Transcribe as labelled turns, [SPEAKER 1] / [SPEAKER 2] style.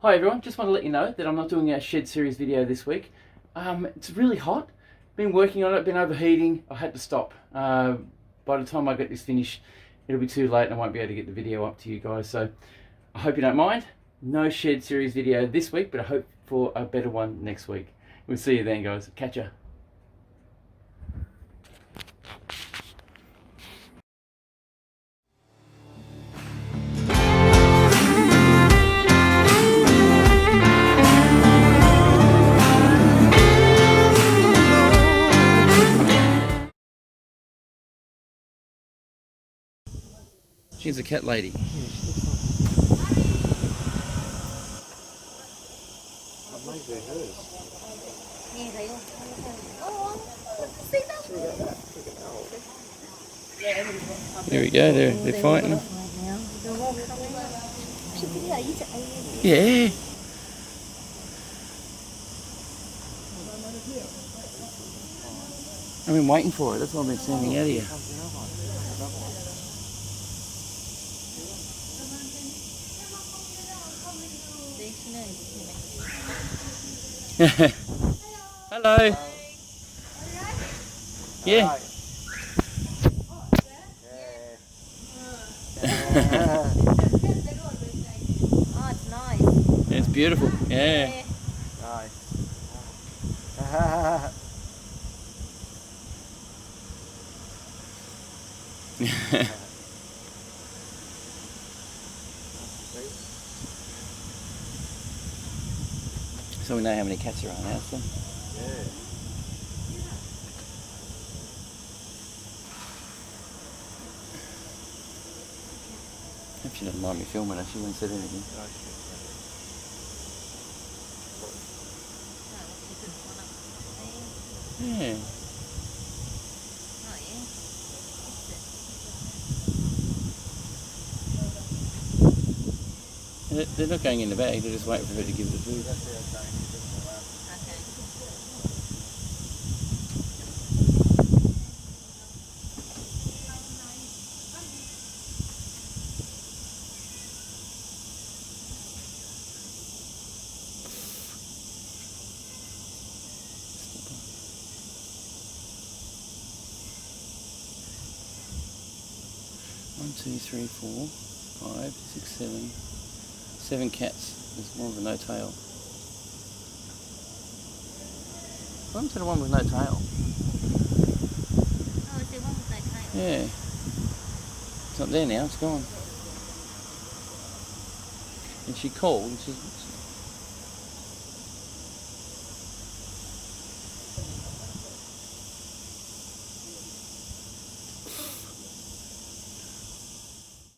[SPEAKER 1] Hi everyone, just want to let you know that I'm not doing a Shed Series video this week. It's really hot, been working on it, been overheating, I had to stop. By the time I get this finished, it'll be too late and I won't be able to get the video up to you guys, so I hope you don't mind. No Shed Series video this week, but I hope for a better one next week. We'll see you then guys, catch ya. She's a cat lady. There we go, they're fighting. Yeah. I've been waiting for it, that's why I've been standing out here. Hello. Yeah.
[SPEAKER 2] Oh, it's nice.
[SPEAKER 1] It's beautiful. Yeah.
[SPEAKER 3] Nice.
[SPEAKER 1] So we know how many cats are around the house then.
[SPEAKER 3] Yeah.
[SPEAKER 1] Hope she doesn't mind me filming her, she wouldn't said anything. Yeah. They're not going in the bag, they're just waiting for her to give it the food. One, two, three, four, 5, 6, 7. 7 cats. There's one with no tail. What happened to the one with no tail?
[SPEAKER 2] Oh, is there one with no tail?
[SPEAKER 1] Yeah. It's not there now, it's gone. And she called,